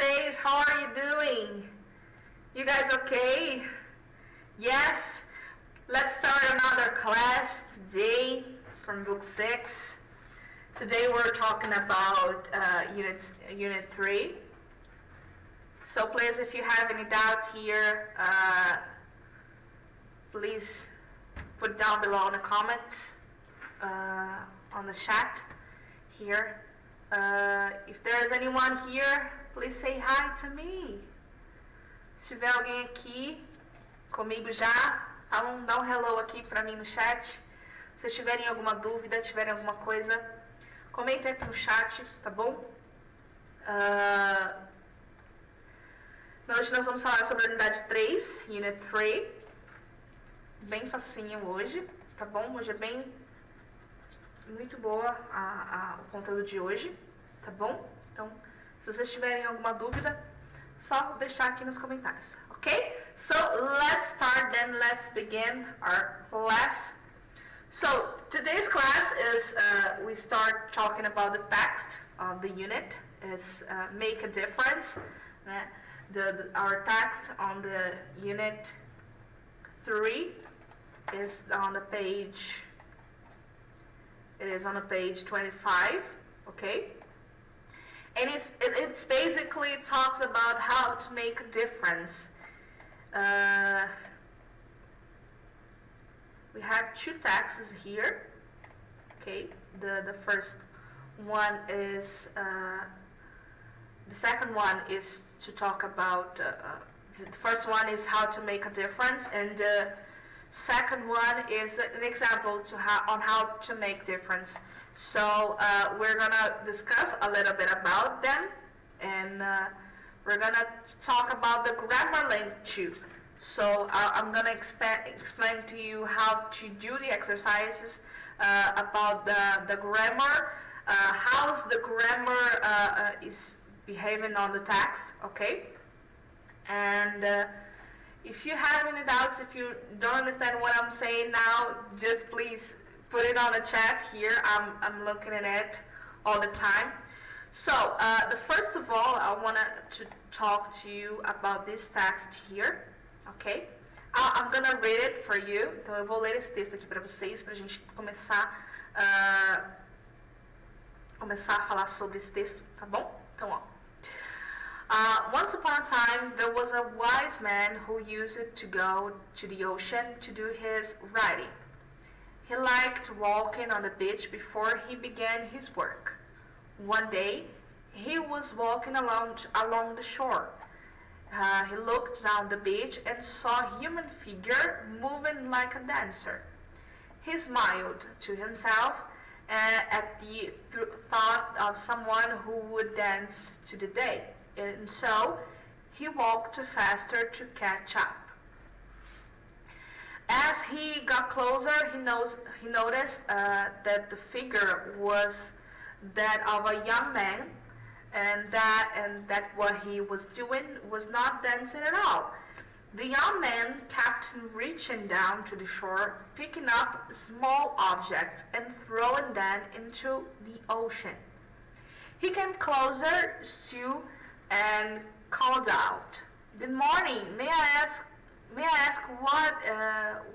face, how are you doing? You guys okay? Yes? Let's start another class today from book 6. Today we're talking about unit 3. So please, if you have any doubts here, please put down below in the comments on the chat here. If there is anyone here, please say hi to me. Se tiver alguém aqui comigo já, dá um hello aqui pra mim no chat. Se tiverem alguma dúvida, tiverem alguma coisa, comentem aqui no chat, tá bom? Hoje nós vamos falar sobre a unidade 3, Unit 3. Bem facinho hoje, tá bom? Hoje é bem muito boa o conteúdo de hoje, tá bom? Então, se vocês tiverem alguma dúvida, só deixar aqui nos comentários, ok? So, let's start then, let's begin our class. So, today's class is, we start talking about the text of the unit. It's make a difference. Our text on the unit 3 is on the page, it is on the page 25, okay? And it's basically talks about how to make a difference. We have two texts here, okay? The first one is, the second one is to talk about, the first one is how to make a difference, and the second one is an example on how to make difference. So we're gonna discuss a little bit about them, and we're gonna talk about the grammar link too. So I'm gonna explain to you how to do the exercises about the grammar, how's the grammar is behaving on the text, okay? And if you have any doubts, if you don't understand what I'm saying now, just please put it on the chat here. I'm looking at it all the time. So, the first of all, I wanted to talk to you about this text here, okay? I'm gonna read it for you. Então eu vou ler esse texto aqui para vocês, para a gente começar a falar sobre esse texto, tá bom? Então, ó. Once upon a time, there was a wise man who used to go to the ocean to do his writing. He liked walking on the beach before he began his work. One day, he was walking along the shore. He looked down the beach and saw a human figure moving like a dancer. He smiled to himself at the thought of someone who would dance to the day. And so, he walked faster to catch up. As he got closer, he noticed that the figure was that of a young man, and that what he was doing was not dancing at all. The young man kept reaching down to the shore, picking up small objects and throwing them into the ocean. He came closer to and called out, "Good morning. May I ask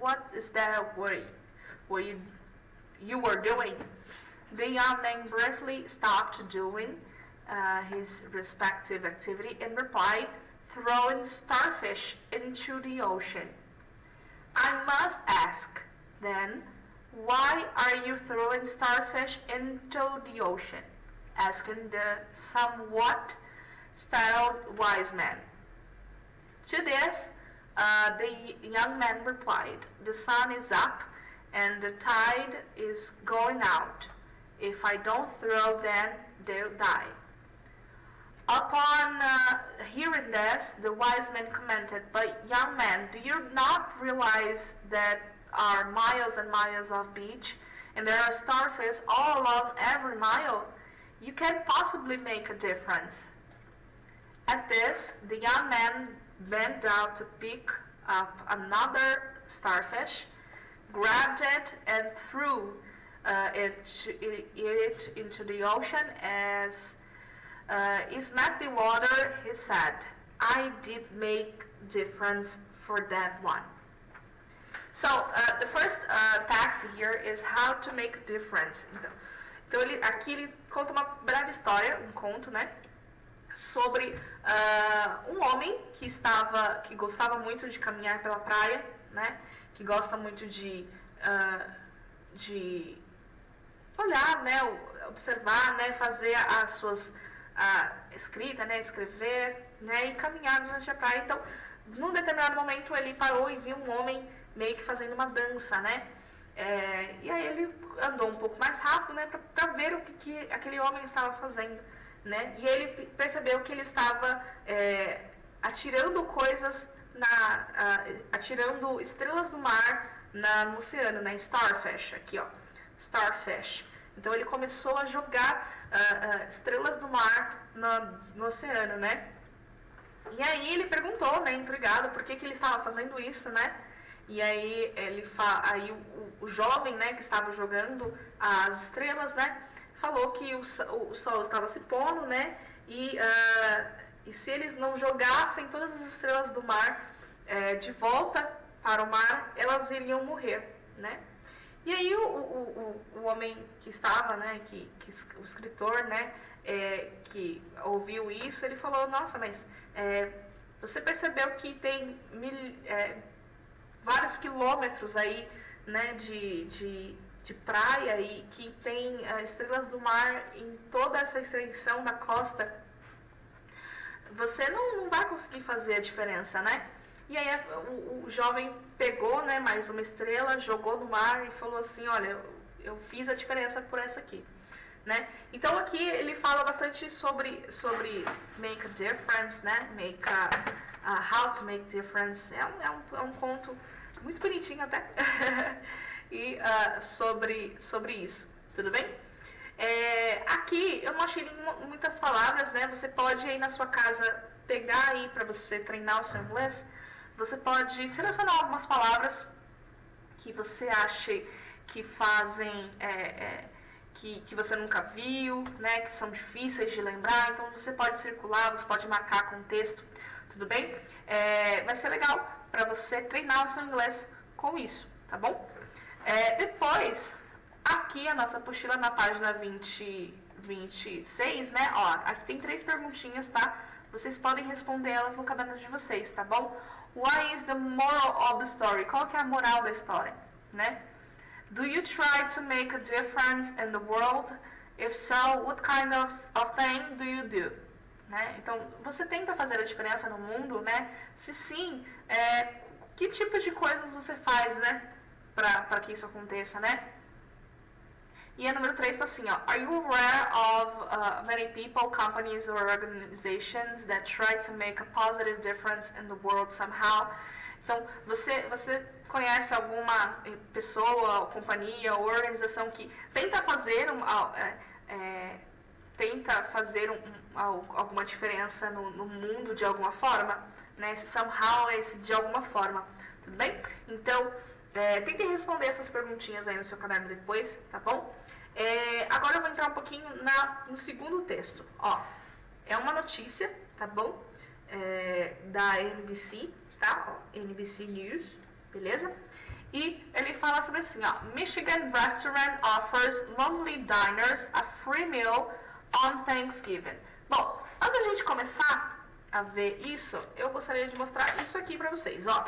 what is that you were doing?" The young man briefly stopped doing his respective activity and replied, "Throwing starfish into the ocean." "I must ask, then, why are you throwing starfish into the ocean?" asked the somewhat startled wise man. To this, the young man replied, "The sun is up and the tide is going out. If I don't throw them, they'll die." Upon hearing this, the wise man commented, "But young man, do you not realize that are miles and miles of beach, and there are starfish all along every mile? You can't possibly make a difference." At this, the young man bent down to pick up another starfish, grabbed it, and threw it into the ocean as Is Matt the water? He said. I did make difference for that one. So, the first text here is how to make a difference. Então aqui ele conta uma breve história, um conto, né? Sobre um homem que gostava muito de caminhar pela praia, né? Que gosta muito de olhar, né? Observar, né? Fazer as suas escrita, né? Escrever, né? E caminhar durante a praia. Então, num determinado momento ele parou e viu um homem meio que fazendo uma dança, né? E aí ele andou um pouco mais rápido, né? Para ver o que aquele homem estava fazendo, né? E ele percebeu que ele estava atirando coisas atirando estrelas do mar no oceano, né? Starfish, aqui ó, Starfish. Então ele começou a jogar estrelas do mar no oceano, né? E aí ele perguntou, né, intrigado, por que ele estava fazendo isso, né? E aí o jovem, né, que estava jogando as estrelas, né, falou que o sol estava se pondo, né? E se eles não jogassem todas as estrelas do mar de volta para o mar, elas iriam morrer, né? E aí o homem que estava, né, o escritor, né, que ouviu isso, ele falou, nossa, mas você percebeu que tem vários quilômetros aí, né, de praia e que tem estrelas do mar em toda essa extensão da costa, você não vai conseguir fazer a diferença, né? E aí o jovem pegou, né, mais uma estrela, jogou no mar e falou assim, olha, eu fiz a diferença por essa aqui, né? Então aqui ele fala bastante sobre make a difference, né? How to make difference. É um conto muito bonitinho até. E sobre isso, tudo bem? Aqui eu não achei muitas palavras, né? Você pode aí na sua casa pegar aí para você treinar o seu inglês. Você pode selecionar algumas palavras que você acha que fazem, que você nunca viu, né? Que são difíceis de lembrar. Então você pode circular, você pode marcar com texto, tudo bem? Vai ser legal para você treinar o seu inglês com isso, tá bom? Depois, aqui a nossa apostila na página 26, né? Ó, aqui tem 3 perguntinhas, tá? Vocês podem responder elas no caderno de vocês, tá bom? What is the moral of the story? Qual que é a moral da história, né? Do you try to make a difference in the world? If so, what kind of thing do you do? Né? Então, você tenta fazer a diferença no mundo, né? Se sim, que tipo de coisas você faz, né? Para que isso aconteça, né? E a número 3 está assim, ó. Are you aware of many people, companies or organizations that try to make a positive difference in the world somehow? Então, você conhece alguma pessoa, companhia ou organização que tenta fazer alguma diferença no mundo de alguma forma? Né? Esse somehow é esse de alguma forma, tudo bem? Então, tentem responder essas perguntinhas aí no seu caderno depois, tá bom? Agora eu vou entrar um pouquinho no segundo texto. Ó, é uma notícia, tá bom? Da NBC, tá? Ó, NBC News, beleza? E ele fala sobre assim, ó. Michigan restaurant offers lonely diners a free meal on Thanksgiving. Bom, antes da gente começar a ver isso, eu gostaria de mostrar isso aqui pra vocês, ó.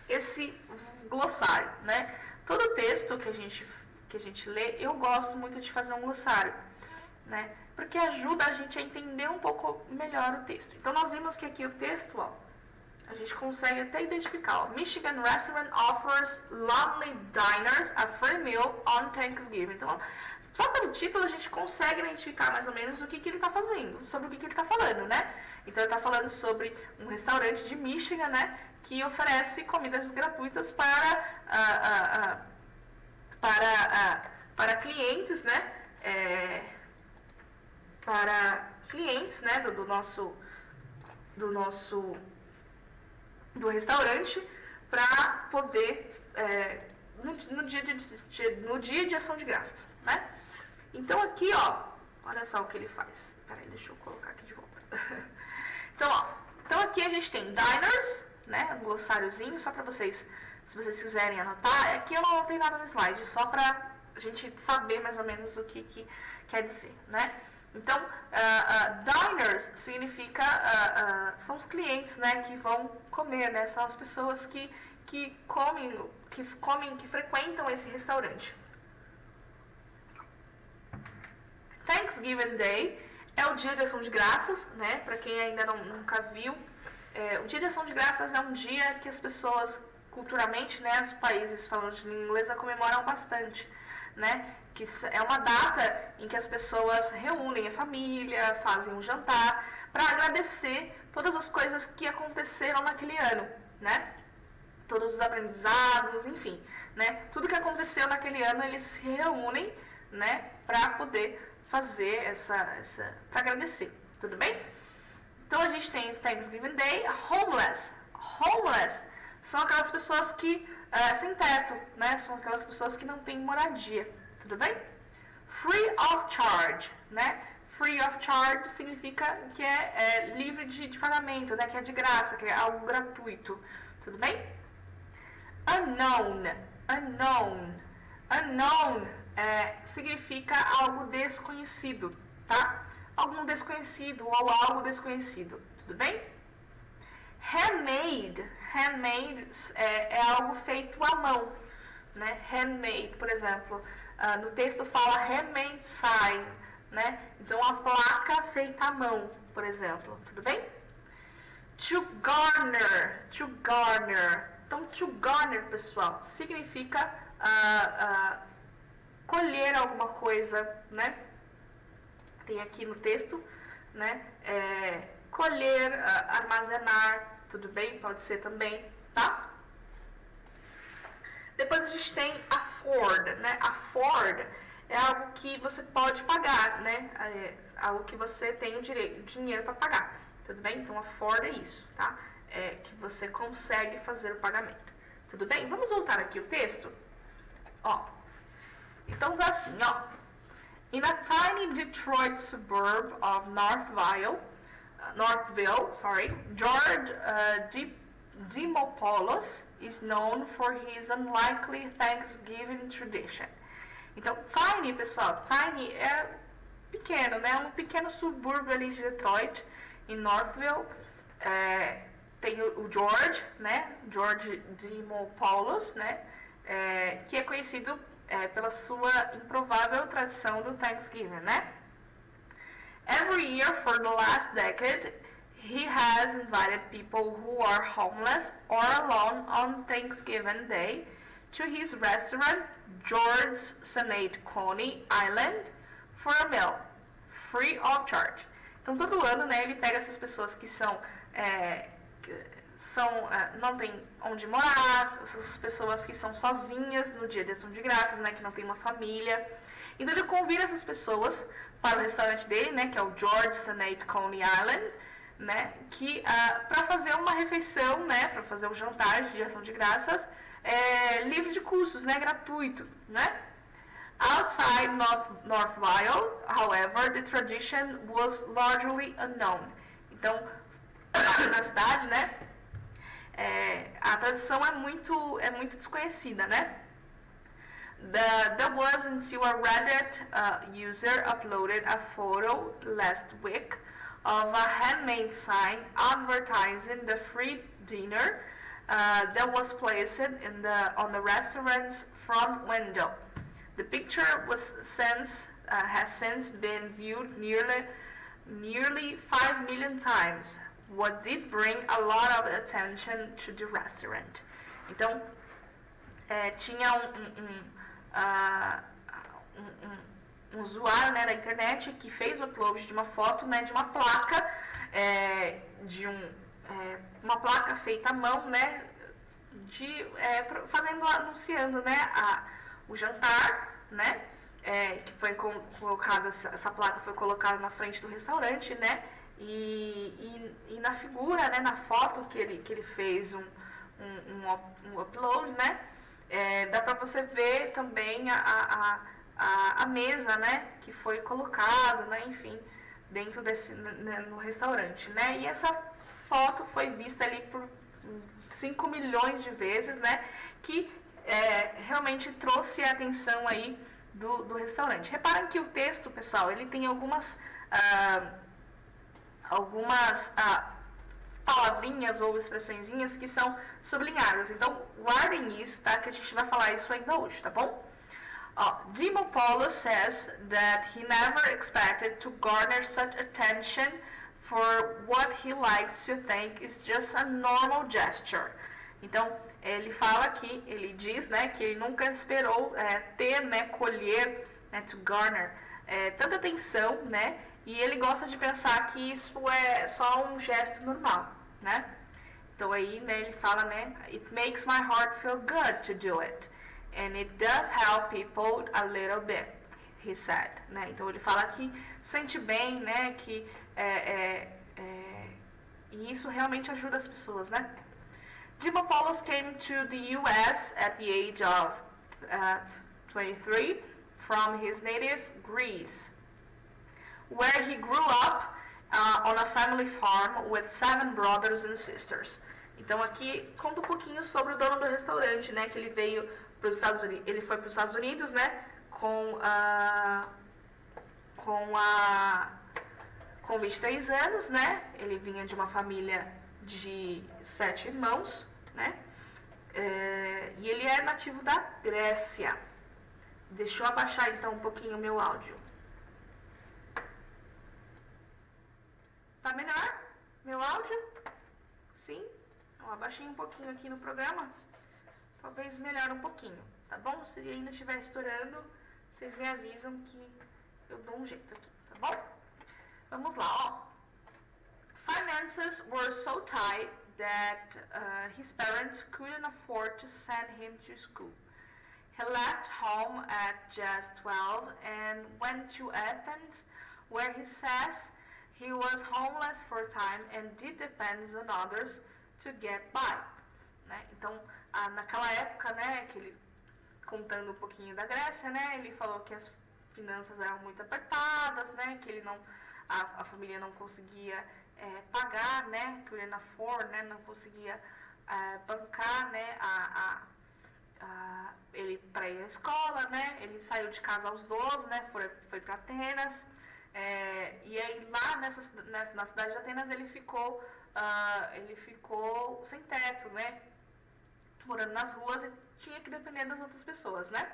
Esse glossário, né? Todo texto que a gente lê, eu gosto muito de fazer um glossário, né? Porque ajuda a gente a entender um pouco melhor o texto. Então, nós vimos que aqui o texto, ó, a gente consegue até identificar, ó. Michigan restaurant offers lonely diners a free meal on Thanksgiving. Então, só pelo título a gente consegue identificar mais ou menos o que ele está fazendo, sobre o que ele está falando, né? Então, ele está falando sobre um restaurante de Michigan, né? Que oferece comidas gratuitas para clientes, né? Para clientes, né? Do restaurante, para poder no dia de ação de graças, né? Então aqui, ó, Olha só o que ele faz. Peraí, deixa eu colocar aqui de volta. Então, ó, então aqui a gente tem diners, né? Um glossáriozinho, só pra vocês, se vocês quiserem anotar. Aqui eu não anotei nada no slide, só pra gente saber mais ou menos o que quer dizer, né? Então, diners significa, são os clientes, né, que vão comer, né? São as pessoas que frequentam esse restaurante. Thanksgiving Day é o dia de ação de graças, né? Para quem ainda nunca viu, o dia de ação de graças é um dia que as pessoas, culturalmente, né, os países falando de língua inglesa comemoram bastante, né? Que é uma data em que as pessoas reúnem a família, fazem um jantar para agradecer todas as coisas que aconteceram naquele ano, né? Todos os aprendizados, enfim, né? Tudo que aconteceu naquele ano eles se reúnem, né? Para poder fazer para agradecer, tudo bem? Então a gente tem Thanksgiving Day, homeless. Homeless são aquelas pessoas que sem teto, né? São aquelas pessoas que não têm moradia. Tudo bem? Free of charge, né? Free of charge significa que é livre de pagamento, né? Que é de graça, que é algo gratuito. Tudo bem? Unknown. Unknown. Unknown significa algo desconhecido, tá? Algum desconhecido ou algo desconhecido. Tudo bem? Handmade. Handmade é algo feito à mão, né? Handmade, por exemplo. No texto fala handmade sign, né? Então, a placa feita à mão, por exemplo. Tudo bem? To garner. To garner. Então, to garner, pessoal, significa colher alguma coisa, né? Tem aqui no texto, né? Colher, armazenar, tudo bem? Pode ser também, tá? Depois a gente tem afford, né? Afford é algo que você pode pagar, né? Algo que você tem o dinheiro para pagar, tudo bem? Então, afford é isso, tá? Que você consegue fazer o pagamento, tudo bem? Vamos voltar aqui o texto, ó. Então, tá assim, ó. In a tiny Detroit suburb of Northville, George Dimopoulos is known for his unlikely Thanksgiving tradition. Então, tiny, pessoal, tiny é pequeno, né? Um pequeno subúrbio ali de Detroit, em Northville. Tem o George, né? George Dimopoulos, né? Que é conhecido pela sua improvável tradição do Thanksgiving, né? Every year for the last decade, he has invited people who are homeless or alone on Thanksgiving Day to his restaurant, George's Senate Coney Island, for a meal, free of charge. Então, todo ano, né, ele pega essas pessoas que não tem onde morar, essas pessoas que são sozinhas no dia de ação de graças, né, que não tem uma família. Então, ele convida essas pessoas para o restaurante dele, né, que é o George's Senate Coney Island, né, para fazer uma refeição, né, para fazer um jantar de ação de graças, livre de custos, né, gratuito, né. Outside Northville, however, the tradition was largely unknown. Então, na cidade, né, a tradição é muito desconhecida, né. That was until a Reddit user uploaded a photo last week of a handmade sign advertising the free dinner that was placed on the restaurant's front window. The picture has since been viewed nearly 5 million times, what did bring a lot of attention to the restaurant. Então, tinha um usuário, né, da internet que fez o upload de uma foto, né, de uma placa, uma placa feita à mão, né, anunciando, né, o jantar, né, que foi colocado, essa placa foi colocada na frente do restaurante, né, e na figura, né, na foto que ele fez um upload, né, dá para você ver também a mesa, né, que foi colocado, né, enfim, dentro no restaurante, né? E essa foto foi vista ali por 5 milhões de vezes, né? Que realmente trouxe a atenção aí do restaurante. Reparem que o texto, pessoal, ele tem algumas palavrinhas ou expressõezinhas que são sublinhadas. Então, guardem isso, tá? Que a gente vai falar isso ainda hoje, tá bom? Dimopoulos says that he never expected to garner such attention for what he likes to think is just a normal gesture. Então, ele fala aqui, ele diz, né, que ele nunca esperou ter, né, colher, né, to garner, tanta atenção, né, e ele gosta de pensar que isso é só um gesto normal, né. Então aí, né, ele fala, né, it makes my heart feel good to do it, and it does help people a little bit, he said, né. Então ele fala que sente bem, né, que e isso realmente ajuda as pessoas, né. Dimopoulos came to the US at the age of 23 from his native Greece, where he grew up on a family farm with 7 brothers and sisters. Então aqui conta um pouquinho sobre o dono do restaurante, né, que ele veio para os Estados Unidos, ele foi para os Estados Unidos, né, com 23 anos, né, ele vinha de uma família de 7 irmãos, né, e ele é nativo da Grécia. Deixa eu abaixar então um pouquinho o meu áudio. Tá melhor? Meu áudio? Sim? Eu abaixei um pouquinho aqui no programa. Talvez melhore um pouquinho, tá bom? Se ele ainda estiver estourando, vocês me avisam que eu dou um jeito aqui, tá bom? Vamos lá, ó. Finances were so tight that his parents couldn't afford to send him to school. He left home at just 12 and went to Athens, where he says he was homeless for a time and did depend on others to get by. Né? Então, naquela época, né, que ele, contando um pouquinho da Grécia, né, ele falou que as finanças eram muito apertadas, né, que ele não, a família não conseguia pagar, né, que o Enafor, né, não conseguia bancar, né, ele para ir à escola, né, ele saiu de casa aos 12, né, foi para Atenas, e aí lá na cidade de Atenas ele ficou sem teto, né, morando nas ruas e tinha que depender das outras pessoas, né.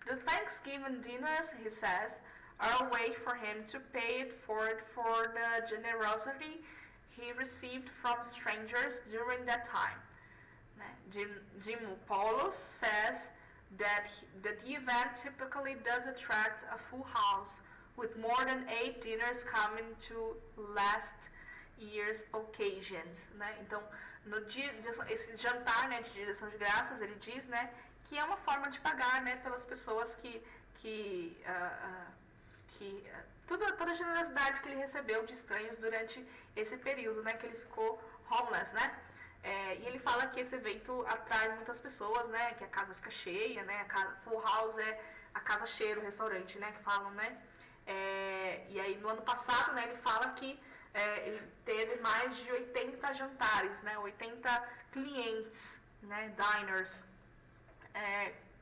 The Thanksgiving dinners, he says, are a way for him to pay it forward for the generosity he received from strangers during that time. Dimopoulos says that the event typically does attract a full house, with more than 8 dinners coming to last year's occasions. Né? Então, no dia esse jantar, né, de Dia de Ação de Graças, ele diz, né, que é uma forma de pagar, né, pelas pessoas toda a generosidade que ele recebeu de estranhos durante esse período, né, que ele ficou homeless, né. E ele fala que esse evento atrai muitas pessoas, né, que a casa fica cheia, né, full house é a casa cheia do restaurante, né, que falam, né. E aí no ano passado, né, ele fala que ele teve mais de 80 jantares, né, 80 clientes, né, diners,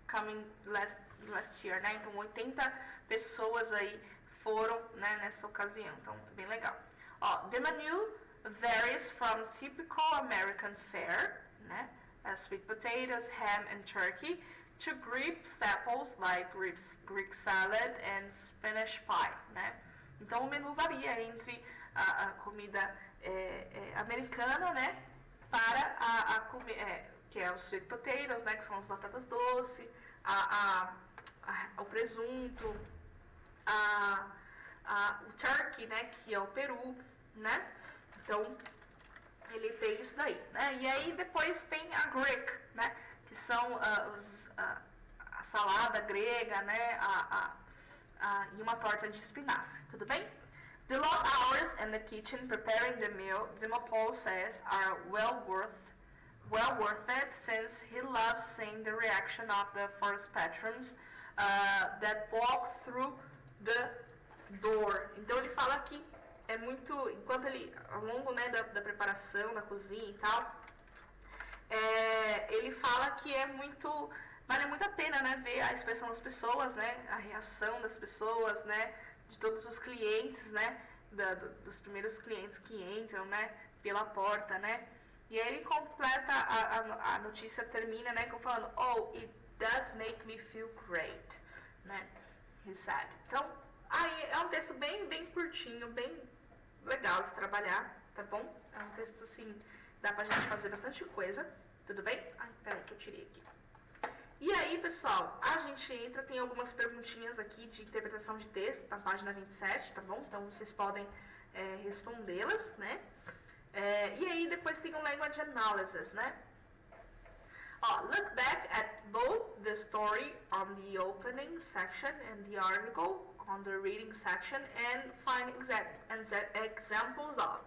coming last year, né, então 80 pessoas aí foram, né, nessa ocasião, então bem legal. The menu varies from typical American fare, né, sweet potatoes, ham and turkey, to Greek staples like Greek salad and Spanish pie, né. Então o menu varia entre a comida americana, né, para que é os sweet potatoes, né, que são as batatas doces, o presunto, o turkey, né, que é o peru, né. Então ele tem isso daí, né. E aí depois tem a Greek, né, que são a salada grega, né, e uma torta de espinafre, tudo bem? The long hours in the kitchen preparing the meal, Dimopoulos says, are well worth it, since he loves seeing the reaction of the first patrons that walk through the door. Então ele fala que é muito, enquanto ele, ao longo, né, da preparação, da cozinha e tal, ele fala que vale muito a pena, né, ver a expressão das pessoas, né, a reação das pessoas, né, de todos os clientes, né, dos primeiros clientes que entram, né, pela porta, né. E aí ele completa, a notícia termina, né, falando, oh, it does make me feel great, né, he said. Então, aí é um texto bem curtinho, bem legal de trabalhar, tá bom? É um texto, assim, dá pra gente fazer bastante coisa, tudo bem? Ai, peraí que eu tirei aqui. E aí, pessoal, a gente entra, tem algumas perguntinhas aqui de interpretação de texto, na página 27, tá bom? Então, vocês podem respondê-las, né? E aí, depois tem um language analysis, né? Look back at both the story on the opening section and the article on the reading section and find examples of,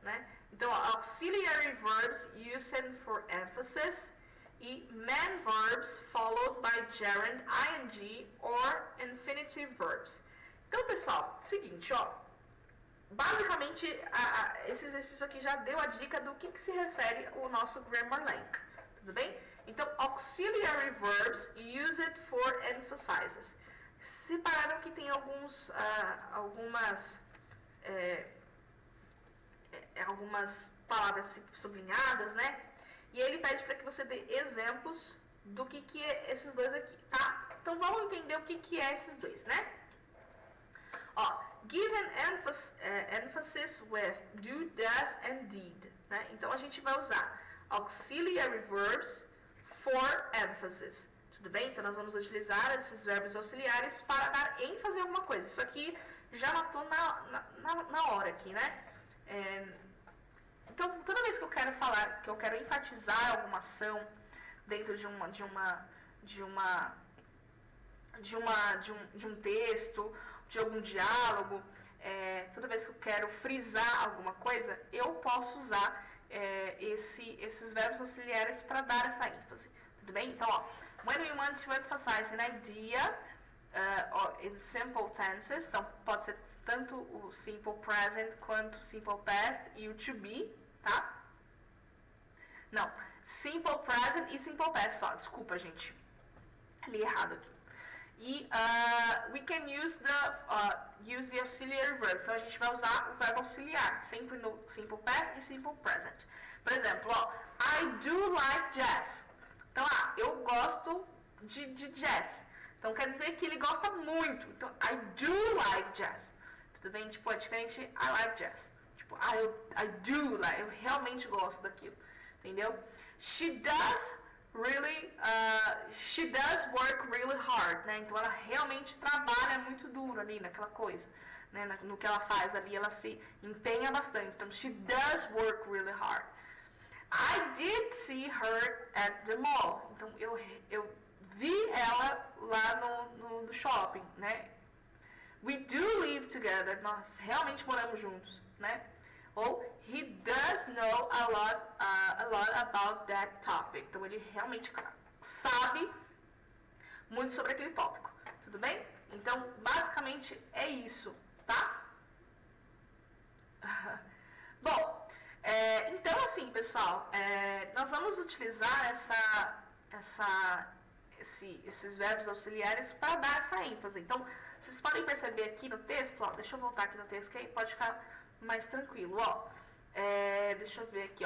né? Então, auxiliary verbs used for emphasis e main verbs followed by gerund, ing or infinitive verbs. Então, pessoal, seguinte, basicamente, esse exercício aqui já deu a dica do que se refere o nosso grammar length, tudo bem? Então, auxiliary verbs used for emphasizes. Separaram que tem algumas palavras sublinhadas, né? E ele pede para que você dê exemplos do que é esses dois aqui, tá? Então, vamos entender o que é esses dois, né? Give an emphasis with do, does and did, né? Então, a gente vai usar auxiliary verbs for emphasis, tudo bem? Então, nós vamos utilizar esses verbos auxiliares para dar ênfase em alguma coisa. Isso aqui já matou na hora aqui, né? Então, toda vez que eu quero falar, que eu quero enfatizar alguma ação dentro de um texto, de algum diálogo, toda vez que eu quero frisar alguma coisa, eu posso usar esses verbos auxiliares para dar essa ênfase, tudo bem? Então, when we want to emphasize an idea in simple tenses, então pode ser tanto o simple present quanto o simple past e o to be, tá? Não, simple present e simple past só, desculpa, gente, li errado aqui. E we can use the auxiliary verbs. Então, a gente vai usar o verbo auxiliar, sempre no simple past e simple present. Por exemplo, I do like jazz. Então, eu gosto de jazz. Então, quer dizer que ele gosta muito. Então, I do like jazz. Tudo bem? Tipo, é diferente I like jazz. Tipo, I do like, eu realmente gosto daquilo. Entendeu? She does work really hard, né? Então ela realmente trabalha muito duro ali naquela coisa, né? No que ela faz ali, ela se empenha bastante. Então, she does work really hard. I did see her at the mall. Então, eu vi ela lá no shopping, né? We do live together. Nós realmente moramos juntos, né? Ou he does know a lot about that topic. Então, ele realmente sabe muito sobre aquele tópico. Tudo bem? Então, basicamente, é isso, tá? Bom, então, assim, pessoal, nós vamos utilizar esses verbos auxiliares para dar essa ênfase. Então, vocês podem perceber aqui no texto, deixa eu voltar aqui no texto, que aí pode ficar mais tranquilo, deixa eu ver aqui,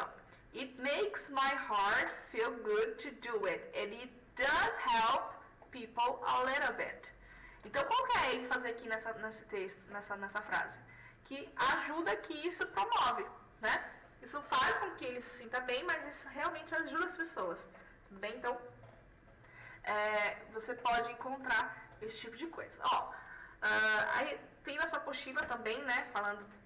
It makes my heart feel good to do it, and it does help people a little bit. Então, qual que é a ênfase aqui nesse texto, nessa frase? Que ajuda, que isso promove, né? Isso faz com que ele se sinta bem, mas isso realmente ajuda as pessoas, tudo bem? Então, você pode encontrar esse tipo de coisa. Aí tem na sua apostila também, né,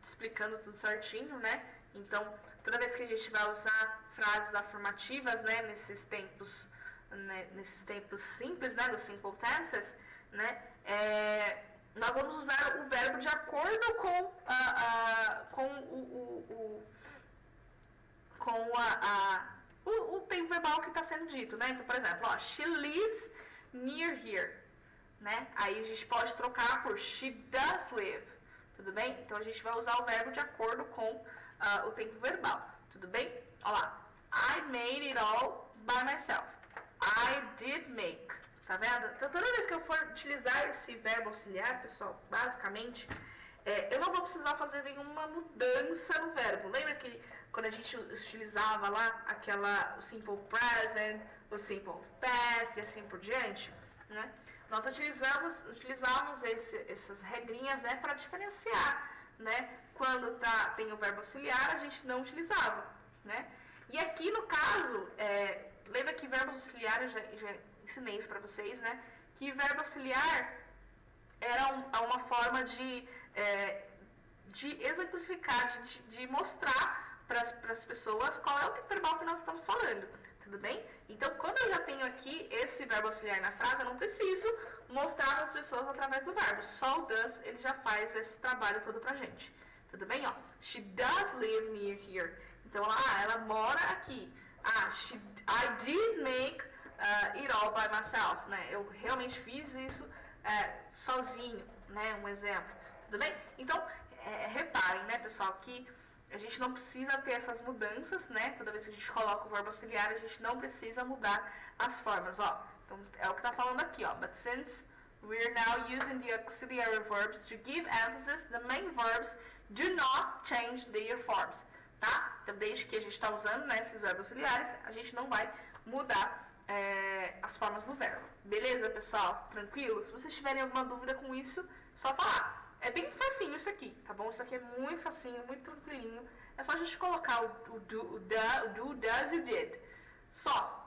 explicando tudo certinho, né? Então, toda vez que a gente vai usar frases afirmativas, né, nesses tempos simples, né, dos simple tenses, né, nós vamos usar o verbo de acordo com o tempo verbal que está sendo dito, né? Então, por exemplo, she lives near here, né? Aí a gente pode trocar por she does live, tudo bem? Então a gente vai usar o verbo de acordo com o tempo verbal, tudo bem? Olha lá, I made it all by myself. I did make, tá vendo? Então toda vez que eu for utilizar esse verbo auxiliar, pessoal, basicamente, eu não vou precisar fazer nenhuma mudança no verbo. Lembra que quando a gente utilizava lá o simple present, o simple past e assim por diante, né? Nós utilizamos essas regrinhas, né, para diferenciar, né? Quando tem o verbo auxiliar, a gente não utilizava, né? E aqui no caso, lembra que verbo auxiliar, eu já ensinei isso para vocês, né? Que verbo auxiliar era uma forma de exemplificar, de mostrar para as pessoas qual é o tempo verbal que nós estamos falando, tudo bem? Então, quando eu já tenho aqui esse verbo auxiliar na frase, eu não preciso mostrar para as pessoas através do verbo. Só o does, ele já faz esse trabalho todo pra gente, tudo bem? Ó, she does live near here. Então, ela mora aqui. I did make it all by myself, né? Eu realmente fiz isso sozinho, né? Um exemplo, tudo bem? Então, reparem, né, pessoal, que a gente não precisa ter essas mudanças, né? Toda vez que a gente coloca o verbo auxiliar, a gente não precisa mudar as formas, ó. Então, é o que tá falando aqui, ó. But since we're now using the auxiliary verbs to give emphasis, the main verbs do not change their forms, tá? Então, desde que a gente está usando, né, esses verbos auxiliares, a gente não vai mudar as formas do verbo. Beleza, pessoal? Tranquilo? Se vocês tiverem alguma dúvida com isso, só falar. É bem facinho isso aqui, tá bom? Isso aqui é muito facinho, muito tranquilinho. É só a gente colocar o do, does e o did. Só.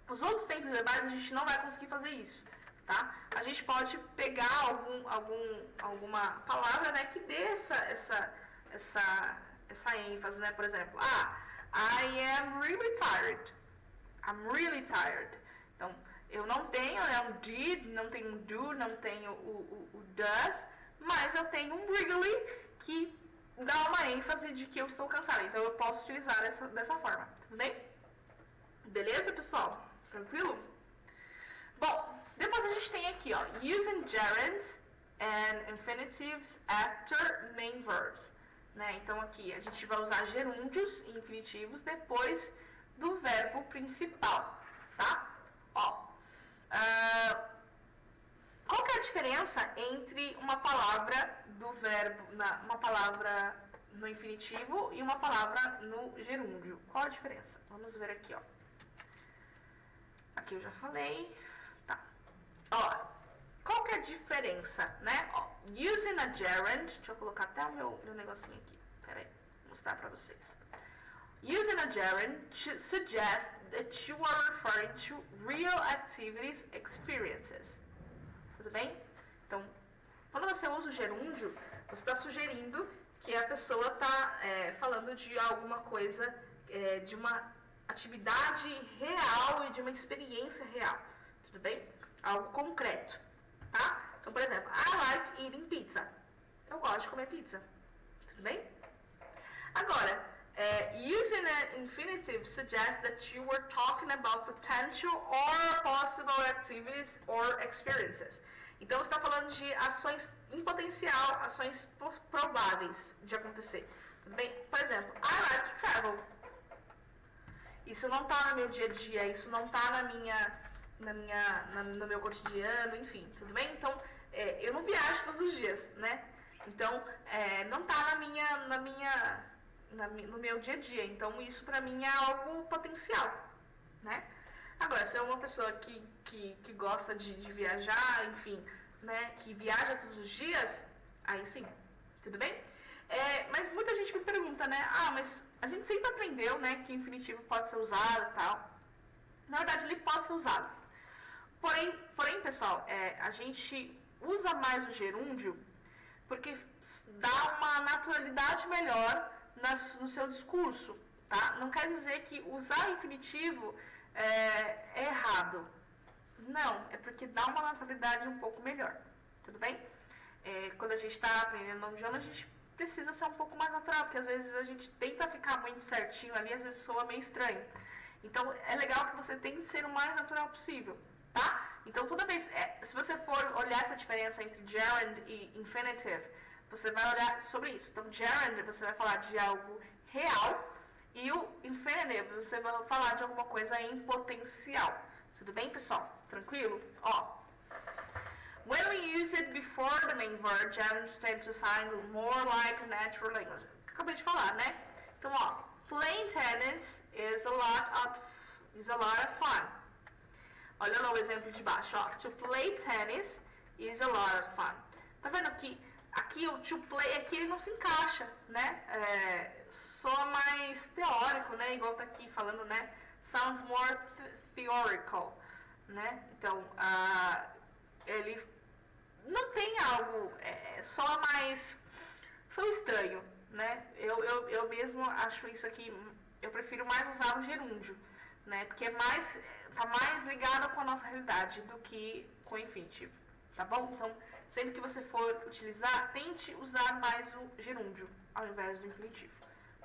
Os outros tempos verbais a gente não vai conseguir fazer isso, tá? A gente pode pegar alguma palavra, né, que dê essa ênfase, né? Por exemplo, I am really tired. I'm really tired. Então, eu não tenho, né, um did, não tenho um do, não tenho o does, mas eu tenho um really que dá uma ênfase de que eu estou cansada. Então, eu posso utilizar dessa forma, tudo bem? Beleza, pessoal? Tranquilo? Bom, depois a gente tem aqui, ó, using gerunds and infinitives after main verbs, né? Então, aqui a gente vai usar gerúndios e infinitivos depois do verbo principal, tá? Ó, qual que é a diferença entre uma palavra do verbo, uma palavra no infinitivo e uma palavra no gerúndio? Qual a diferença? Vamos ver aqui, ó. Aqui eu já falei, tá? Ó, qual que é a diferença, né? Ó, using a gerund, deixa eu colocar até o meu negocinho aqui, peraí, vou mostrar pra vocês. Using a gerund suggests that you are referring to real activities, experiences. Tudo bem? Então, quando você usa o gerúndio, você está sugerindo que a pessoa está falando de alguma coisa, de uma atividade real e de uma experiência real. Tudo bem? Algo concreto, tá? Então, por exemplo, I like eating pizza. Eu gosto de comer pizza. Tudo bem? Agora, using an infinitive suggests that you were talking about potential or possible activities or experiences. Então, você está falando de ações em potencial, ações prováveis de acontecer. Tudo bem? Por exemplo, I like to travel. Isso não está no meu dia a dia, isso não está no meu cotidiano, enfim, tudo bem? Então, eu não viajo todos os dias, né? Então, não está no meu dia a dia. Então, isso para mim é algo potencial, né? Agora, se é uma pessoa que gosta de viajar, enfim, né? Que viaja todos os dias, aí sim, tudo bem? Mas muita gente me pergunta, né? Mas a gente sempre aprendeu, né, que o infinitivo pode ser usado e tal. Na verdade, ele pode ser usado. Porém, pessoal, a gente usa mais o gerúndio porque dá uma naturalidade melhor no seu discurso, tá? Não quer dizer que usar o infinitivo é errado. Não, é porque dá uma naturalidade um pouco melhor, tudo bem? Quando a gente está aprendendo o nome de idioma, a gente precisa ser um pouco mais natural, porque às vezes a gente tenta ficar muito certinho ali, às vezes soa meio estranho. Então, é legal que você tente ser o mais natural possível, tá? Então, toda vez, se você for olhar essa diferença entre gerund e infinitive, você vai olhar sobre isso. Então, gerund, você vai falar de algo real, e o infinitive, você vai falar de alguma coisa em potencial. Tudo bem, pessoal? Tranquilo? Ó. When we use it before the main verb, gerunds tend to sound more like a natural language. Acabei de falar, né? Então, ó, playing tennis is a lot of fun. Olha lá o exemplo de baixo, ó. To play tennis is a lot of fun. Tá vendo que aqui o to play aqui ele não se encaixa, né? Soa mais teórico, né? Igual tá aqui falando, né? Sounds more theoretical, né? Então, ele não tem algo, soa mais, soa estranho, né? Eu mesmo acho isso aqui, eu prefiro mais usar o gerúndio, né? Porque tá mais ligado com a nossa realidade do que com o infinitivo, tá bom? Então, sempre que você for utilizar, tente usar mais o gerúndio ao invés do infinitivo.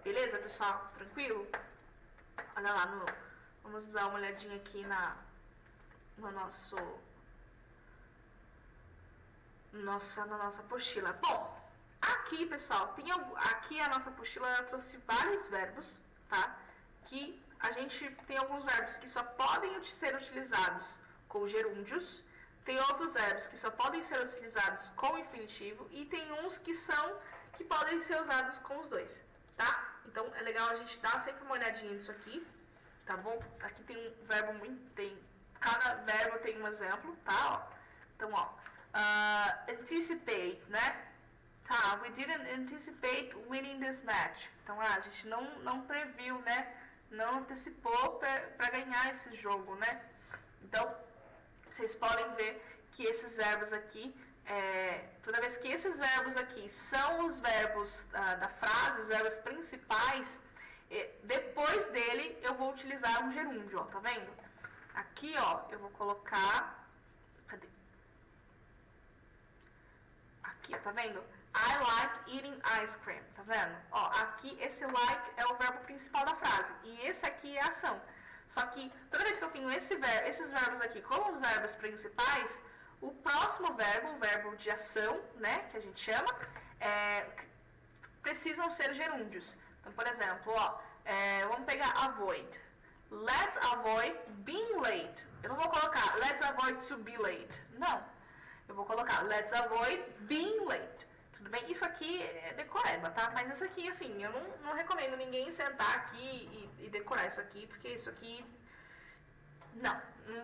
Beleza, pessoal? Tranquilo? Olha lá, vamos dar uma olhadinha aqui no nossa apostila. Bom, aqui, pessoal, aqui a nossa apostila trouxe vários verbos, tá? Que a gente tem alguns verbos que só podem ser utilizados com gerúndios, tem outros verbos que só podem ser utilizados com infinitivo e tem uns que podem ser usados com os dois, tá? Então, é legal a gente dar sempre uma olhadinha nisso aqui, tá bom? Aqui tem um verbo cada verbo tem um exemplo, tá? Ó. Então, ó, anticipate, né? Tá, we didn't anticipate winning this match. Então, a gente não previu, né? Não antecipou para ganhar esse jogo, né? Então, vocês podem ver que esses verbos aqui, toda vez que esses verbos aqui são os verbos da frase, os verbos principais, depois dele eu vou utilizar um gerúndio, ó, tá vendo? Aqui, ó, eu vou colocar, cadê? Aqui, tá vendo? I like eating ice cream, tá vendo? Ó, aqui esse like é o verbo principal da frase e esse aqui é a ação. Só que toda vez que eu tenho esses verbos aqui como os verbos principais, o próximo verbo, o verbo de ação, né, que a gente chama, precisam ser gerúndios. Então, por exemplo, ó, vamos pegar avoid. Let's avoid being late. Eu não vou colocar let's avoid to be late. Não. Eu vou colocar let's avoid being late. Tudo bem? Isso aqui é decoreba, tá? Mas isso aqui, assim, eu não recomendo ninguém sentar aqui e decorar isso aqui, porque isso aqui não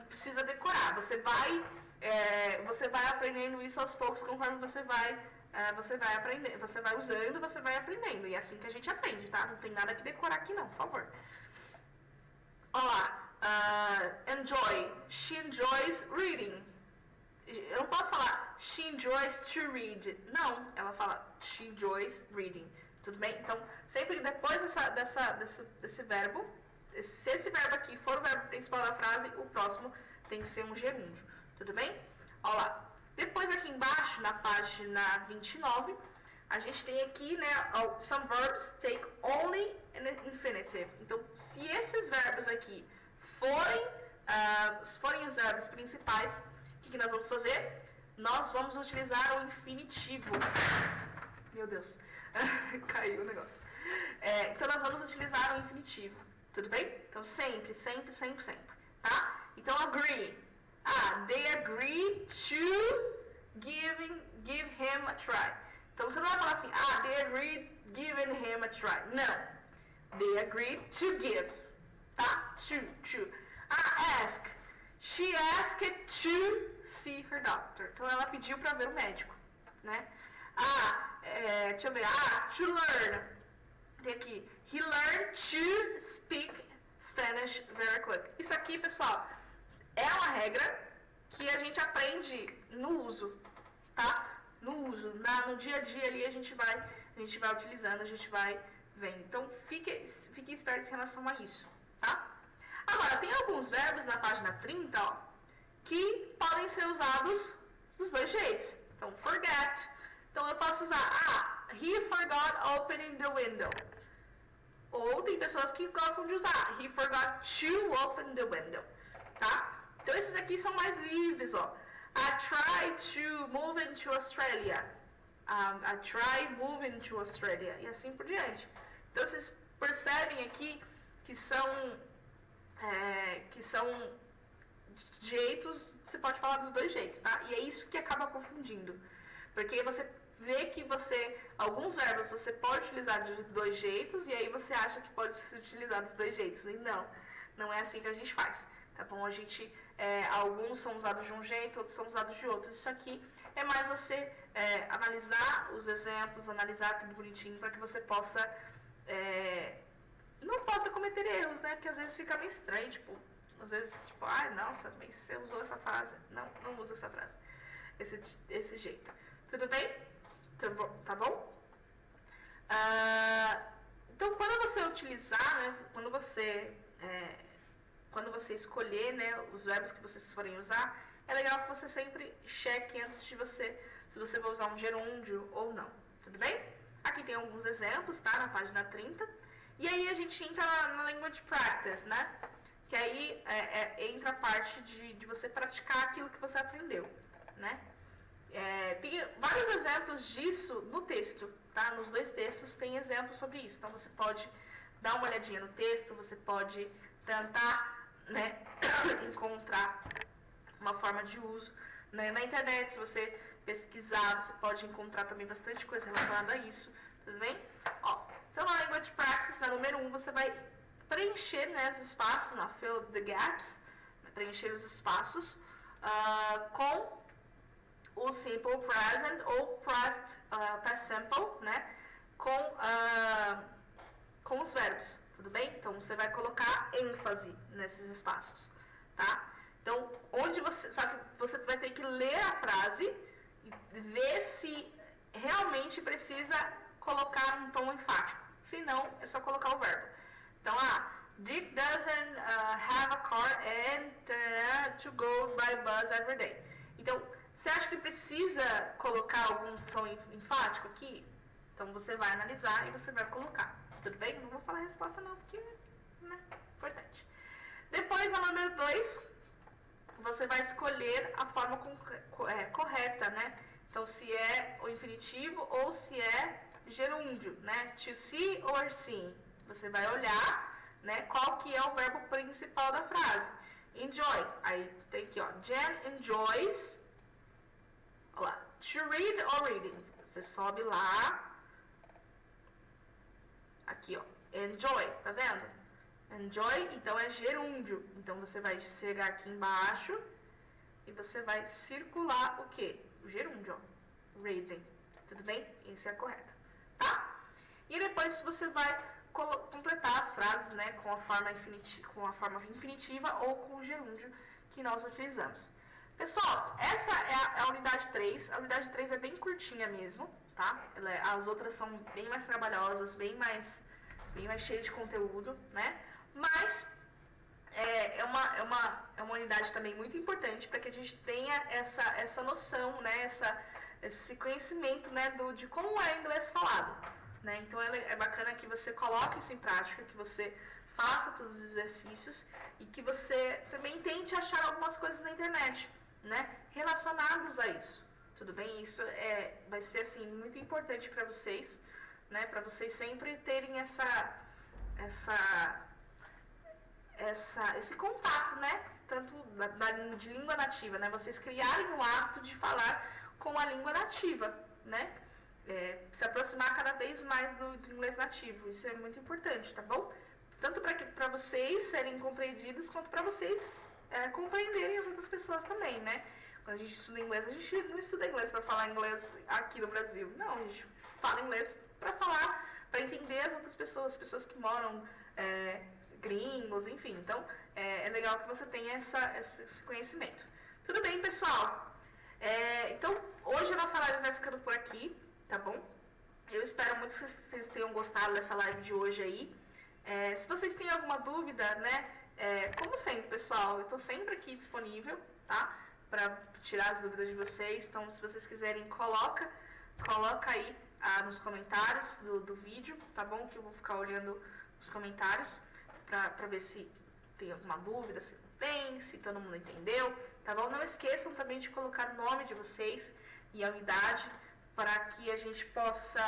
precisa decorar. Você vai aprendendo isso aos poucos conforme você vai aprender, você vai usando, você vai aprendendo. E é assim que a gente aprende, tá? Não tem nada que decorar aqui não, por favor. Olha lá, enjoy. She enjoys reading. Eu não posso falar she enjoys to read. Não, ela fala she enjoys reading. Tudo bem? Então, sempre depois desse verbo, se esse verbo aqui for o verbo principal da frase, o próximo tem que ser um gerúndio. Tudo bem? Olha lá. Depois aqui embaixo, na página 29, a gente tem aqui, né, some verbs take only an infinitive. Então, se esses verbos aqui forem os verbos principais, o que nós vamos fazer? Nós vamos utilizar o infinitivo. Meu Deus, caiu o negócio. Então, nós vamos utilizar o infinitivo. Tudo bem? Então, sempre, tá? Então, agree. They agree to give him a try. Então, você não vai falar assim, they agreed giving him a try. Não. They agreed to give. Tá? To. Ask. She asked to see her doctor. Então, ela pediu para ver o médico, né? Deixa eu ver. To learn. Tem aqui. He learned to speak Spanish very quick. Isso aqui, pessoal, é uma regra que a gente aprende no uso, tá? No uso. No dia a dia ali a gente vai utilizando, a gente vai vendo. Então, fique esperto em relação a isso, tá? Agora, tem alguns verbos na página 30, ó, que podem ser usados dos dois jeitos. Então, forget. Então, eu posso usar, he forgot opening the window. Ou tem pessoas que gostam de usar, he forgot to open the window, tá? Então esses aqui são mais livres, ó. I try to move into Australia. I try moving to Australia. E assim por diante. Então vocês percebem aqui que são jeitos, você pode falar dos dois jeitos, tá? E é isso que acaba confundindo. Porque você vê que alguns verbos você pode utilizar de dois jeitos e aí você acha que pode se utilizar dos dois jeitos. E não é assim que a gente faz, tá bom? Alguns são usados de um jeito, outros são usados de outro. Isso aqui é mais você analisar os exemplos, analisar tudo bonitinho para que você não possa cometer erros, né? Porque às vezes fica meio estranho, às vezes, nossa, mas você usou essa frase. Não usa essa frase. Esse jeito. Tudo bem? Tá bom? Então, quando você utilizar, né? Quando você escolher, né, os verbos que vocês forem usar, é legal que você sempre cheque antes de se você vai usar um gerúndio ou não. Tudo bem? Aqui tem alguns exemplos, tá? Na página 30. E aí a gente entra na language practice, né? Que aí entra a parte de você praticar aquilo que você aprendeu, né? Tem vários exemplos disso no texto, tá? Nos dois textos tem exemplos sobre isso. Então você pode dar uma olhadinha no texto, você pode tentar, né, encontrar uma forma de uso, né? Na internet, se você pesquisar, você pode encontrar também bastante coisa relacionada a isso, tudo bem? Então na language practice, na número 1, você vai preencher, né, os espaços, fill the gaps, preencher os espaços com o simple present ou past simple, né, com os verbos, tudo bem? Então você vai colocar ênfase nesses espaços, tá? Então, só que você vai ter que ler a frase e ver se realmente precisa colocar um tom enfático. Se não, é só colocar o verbo. Então, Dick doesn't have a car and to go by bus every day. Então, você acha que precisa colocar algum tom enfático aqui? Então, você vai analisar e você vai colocar. Tudo bem? Não vou falar a resposta não, porque, né, importante. Depois, na número 2, você vai escolher a forma correta, né? Então, se é o infinitivo ou se é gerúndio, né? To see or seen. Você vai olhar, né, qual que é o verbo principal da frase. Enjoy. Aí tem aqui, ó. Jen enjoys. Olha lá. To read or reading. Você sobe lá. Aqui, ó. Enjoy. Tá vendo? Enjoy, então é gerúndio. Então você vai chegar aqui embaixo e você vai circular o quê? O gerúndio, ó. Reading. Tudo bem? Isso é correto. Tá? E depois você vai completar as frases, né, com a forma infinitiva ou com o gerúndio que nós utilizamos. Pessoal, essa é a unidade 3. A unidade 3 é bem curtinha mesmo, tá? As outras são bem mais trabalhosas, bem mais cheias de conteúdo, né? Mas é uma unidade também muito importante para que a gente tenha essa noção, né, esse conhecimento, né, de como é o inglês falado, né? Então é bacana que você coloque isso em prática, que você faça todos os exercícios e que você também tente achar algumas coisas na internet, né, relacionados a isso. Tudo bem? Isso vai ser assim muito importante para vocês, né, para vocês sempre terem esse contato, né, tanto de língua nativa, né, vocês criarem o hábito de falar com a língua nativa, né, se aproximar cada vez mais do inglês nativo. Isso é muito importante, tá bom? Tanto para vocês serem compreendidos, quanto para vocês compreenderem as outras pessoas também, né? Quando a gente estuda inglês, a gente não estuda inglês para falar inglês aqui no Brasil. Não, a gente fala inglês para entender as outras pessoas, as pessoas que moram, gringos, enfim. Então, é legal que você tenha esse conhecimento. Tudo bem, pessoal? Então, hoje a nossa live vai ficando por aqui, tá bom? Eu espero muito que vocês tenham gostado dessa live de hoje aí. Se vocês têm alguma dúvida, né? Como sempre, pessoal, eu estou sempre aqui disponível, tá? Para tirar as dúvidas de vocês. Então, se vocês quiserem, coloca aí nos comentários do vídeo, tá bom? Que eu vou ficar olhando os comentários para ver se tem alguma dúvida, se bem, se todo mundo entendeu, tá bom? Não esqueçam também de colocar o nome de vocês e a unidade para que a gente possa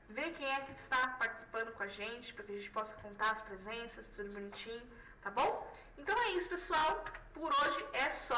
ver quem é que está participando com a gente, para que a gente possa contar as presenças, tudo bonitinho, tá bom? Então é isso, pessoal. Por hoje é só.